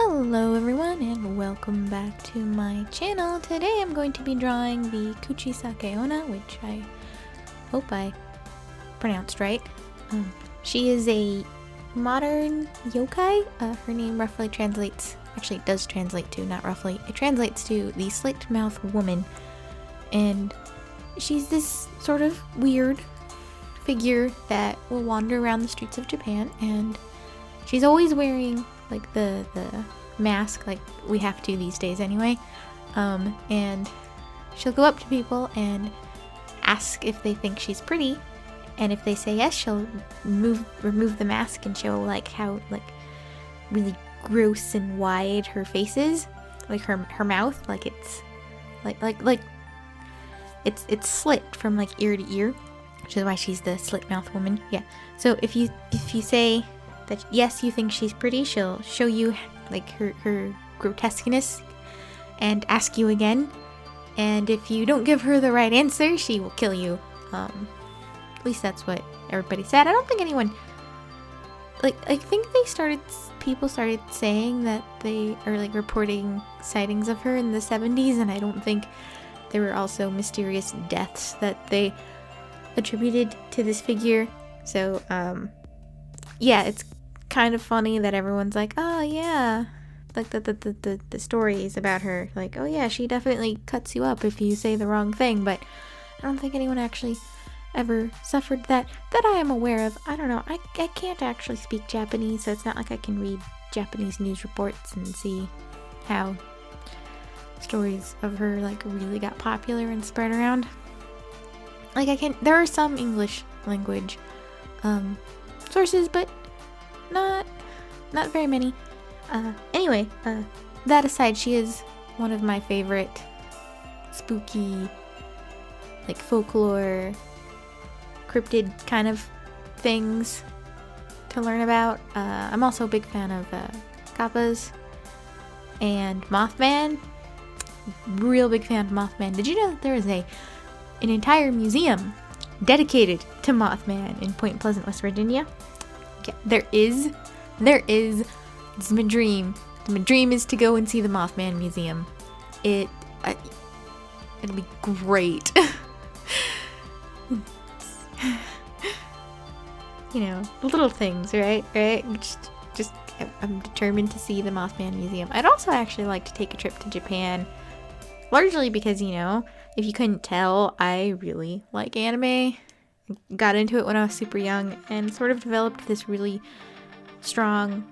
Hello everyone and welcome back to my channel. Today I'm going to be drawing the Kuchi Sake Onna, which I hope I pronounced right. She is a modern yokai. Her name roughly translates, actually it does translate to, not roughly, it translates to the Slit Mouthed Woman. And she's this sort of weird figure that will wander around the streets of Japan, and she's always wearing like the mask, like we have to these days anyway, and she'll go up to people and ask if they think she's pretty, and if they say yes, she'll remove the mask and show like how like really gross and wide her face is, like her mouth, like it's like it's slit from like ear to ear, which is why she's the Slit Mouthed Woman. Yeah, so if you say that yes, you think she's pretty, she'll show you like her grotesqueness and ask you again, and if you don't give her the right answer, she will kill you. At least that's what everybody said. I don't think anyone, like, I think people started saying that they are like reporting sightings of her in the 70s, and I don't think there were also mysterious deaths that they attributed to this figure. So yeah, it's kind of funny that everyone's like, oh yeah, like the stories about her, like, oh yeah, she definitely cuts you up if you say the wrong thing, but I don't think anyone actually ever suffered that I am aware of. I don't know, I can't actually speak Japanese, so it's not like I can read Japanese news reports and see how stories of her like really got popular and spread around. Like there are some English language sources, but not very many. Anyway, that aside, she is one of my favorite spooky, like folklore, cryptid kind of things to learn about. I'm also a big fan of kappas and Mothman. Real big fan of Mothman. Did you know that there is an entire museum dedicated to Mothman in Point Pleasant, West Virginia? Yeah, there is. It's my dream. My dream is to go and see the Mothman Museum. It'll be great. You know, little things, right? Just I'm determined to see the Mothman Museum. I'd also actually like to take a trip to Japan, largely because, you know, if you couldn't tell, I really like anime. Got into it when I was super young and sort of developed this really strong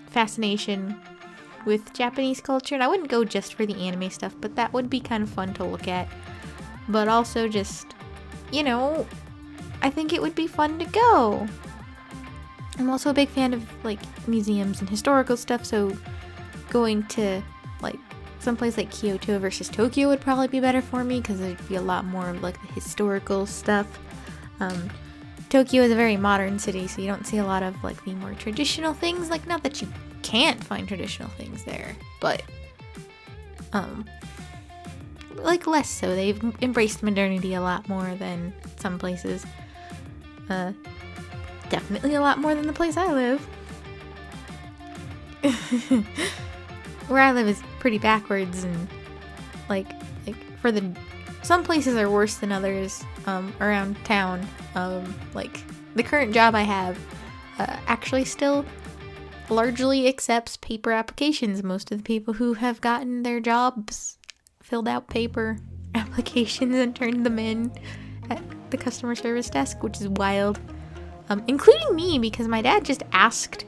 fascination with Japanese culture. And I wouldn't go just for the anime stuff, but that would be kind of fun to look at. But also just, you know, I think it would be fun to go. I'm also a big fan of like museums and historical stuff, so going to like someplace like Kyoto versus Tokyo would probably be better for me, because there'd be a lot more of like the historical stuff. Tokyo is a very modern city, so you don't see a lot of like the more traditional things. Like, not that you can't find traditional things there, but like less so. They've embraced modernity a lot more than some places. Definitely a lot more than the place I live. Where I live is pretty backwards, and like for the some places are worse than others around town. Like the current job I have actually still largely accepts paper applications. Most of the people who have gotten their jobs filled out paper applications and turned them in at the customer service desk, which is wild. Including me, because my dad just asked,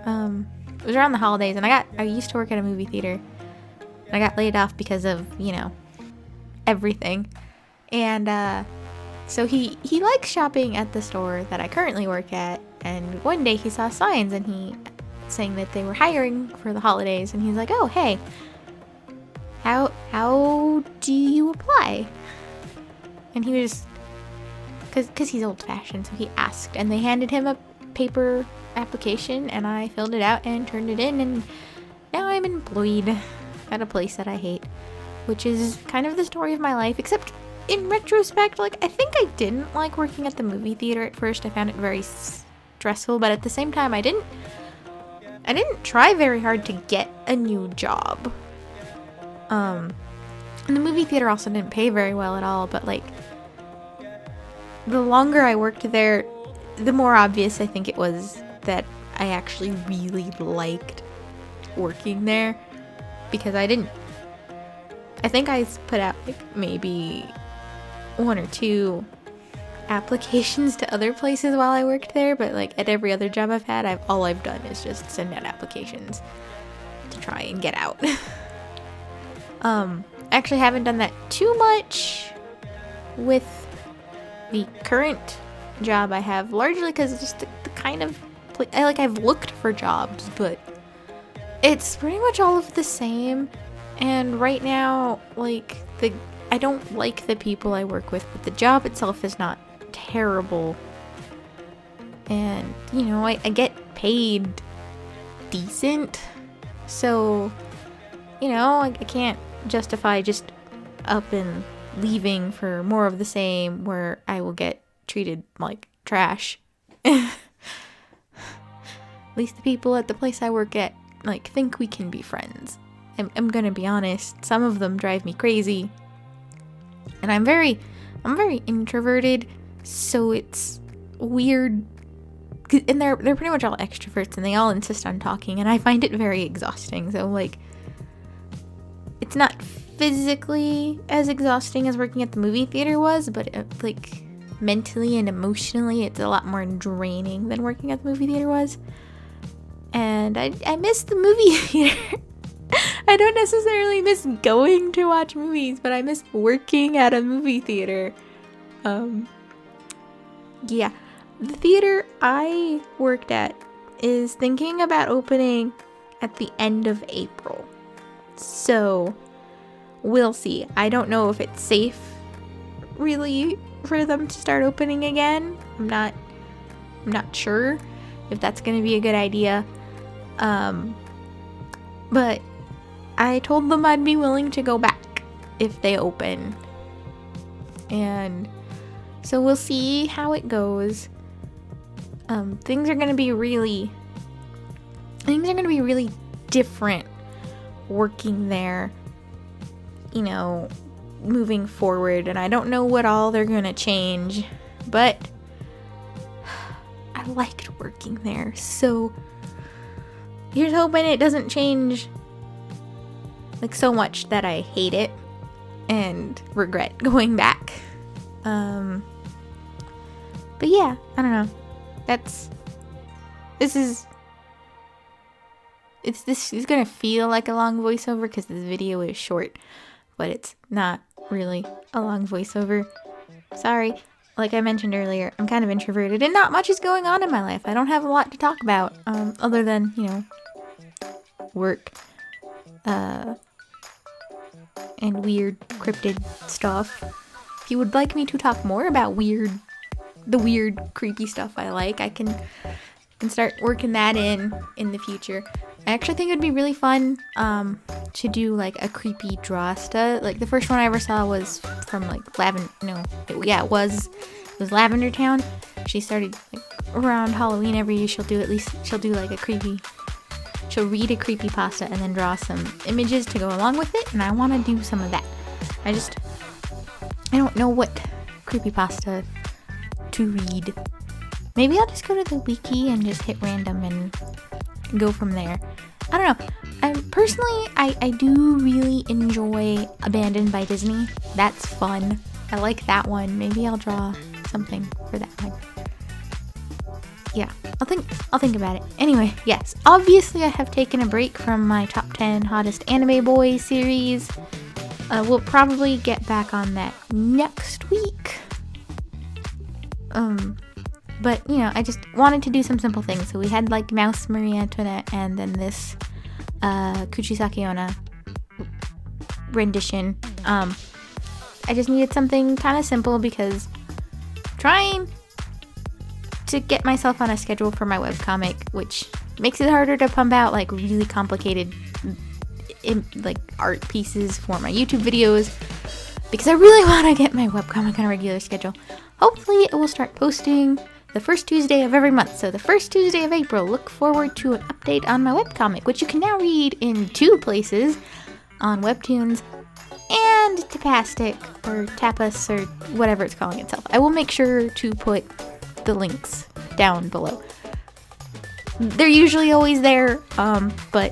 it was around the holidays, and I used to work at a movie theater, and I got laid off because of, you know, everything. And so he likes shopping at the store that I currently work at, and one day he saw signs and he saying that they were hiring for the holidays, and he's like, oh hey, how do you apply? And he was, because he's old-fashioned, so he asked, and they handed him a paper application, and I filled it out and turned it in, and now I'm employed at a place that I hate, which is kind of the story of my life. Except in retrospect, like, I think I didn't like working at the movie theater at first. I found it very stressful, but at the same time I didn't I didn't try very hard to get a new job. And the movie theater also didn't pay very well at all, but like the longer I worked there, the more obvious I think it was that I actually really liked working there, because I think I put out like maybe 1 or 2 applications to other places while I worked there, but like at every other job I've had, all I've done is just send out applications to try and get out. I actually haven't done that too much with the current job I have, largely because it's just the kind of I've looked for jobs, but it's pretty much all of the same. And right now, like I don't like the people I work with, but the job itself is not terrible. And you know, I get paid decent, so you know, I can't justify just up and leaving for more of the same where I will get treated like trash. At least the people at the place I work at like think we can be friends. I'm gonna be honest, some of them drive me crazy. And I'm very introverted, so it's weird. And they're pretty much all extroverts, and they all insist on talking, and I find it very exhausting. So like, it's not physically as exhausting as working at the movie theater was, but like mentally and emotionally, it's a lot more draining than working at the movie theater was. And I miss the movie theater. I don't necessarily miss going to watch movies, but I miss working at a movie theater. Yeah. The theater I worked at is thinking about opening at the end of April. So, we'll see. I don't know if it's safe, really, for them to start opening again. I'm not sure if that's going to be a good idea. But I told them I'd be willing to go back if they open. And so we'll see how it goes. Things are going to be really different working there, you know, moving forward. And I don't know what all they're going to change, but I liked working there. So here's hoping it doesn't change like so much that I hate it and regret going back. But yeah, I don't know. This is gonna feel like a long voiceover because this video is short, but it's not really a long voiceover. Sorry. Like I mentioned earlier, I'm kind of introverted and not much is going on in my life. I don't have a lot to talk about, other than, you know, work, and weird cryptid stuff. If you would like me to talk more about the weird creepy stuff I like, I can start working that in the future. I actually think it would be really fun to do like a creepy draw stuff. Like the first one I ever saw was from like it was Lavender Town. She started like around Halloween every year. She'll read a creepypasta and then draw some images to go along with it, and I want to do some of that. I don't know what creepypasta to read. Maybe I'll just go to the wiki and just hit random and go from there. I don't know. I do really enjoy Abandoned by Disney. That's fun. I like that one. Maybe I'll draw something for that one. Yeah, I'll think about it. Anyway, yes, obviously I have taken a break from my top 10 hottest anime boys series. We'll probably get back on that next week. But, you know, I just wanted to do some simple things. So we had, like, Mouse Marie Antoinette and then this Kuchi Sake Onna rendition. I just needed something kind of simple because trying to get myself on a schedule for my webcomic, which makes it harder to pump out, like, really complicated, like, art pieces for my YouTube videos, because I really want to get my webcomic on a regular schedule. Hopefully it will start posting the first Tuesday of every month. So the first Tuesday of April, look forward to an update on my webcomic, which you can now read in 2 places, on Webtoons and Tapastic, or Tapas, or whatever it's calling itself. I will make sure to put the links down below. They're usually always there, but,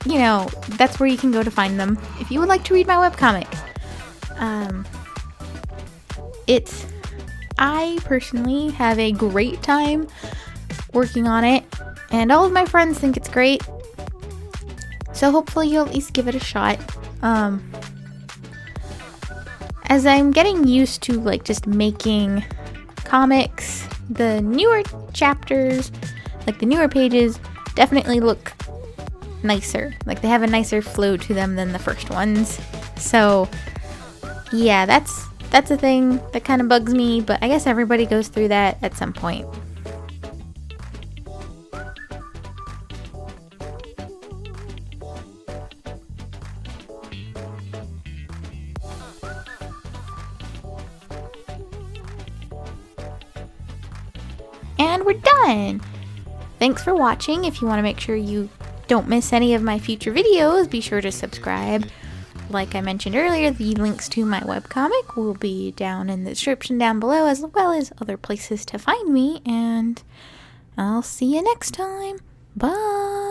you know, that's where you can go to find them if you would like to read my webcomic. I personally have a great time working on it, and all of my friends think it's great, so hopefully you'll at least give it a shot. As I'm getting used to, like, just making comics, the newer chapters, like the newer pages, definitely look nicer. Like, they have a nicer flow to them than the first ones. So, yeah, that's a thing that kind of bugs me, but I guess everybody goes through that at some point. And we're done! Thanks for watching. If you want to make sure you don't miss any of my future videos, be sure to subscribe. Like I mentioned earlier, the links to my webcomic will be down in the description down below, as well as other places to find me, and I'll see you next time. Bye!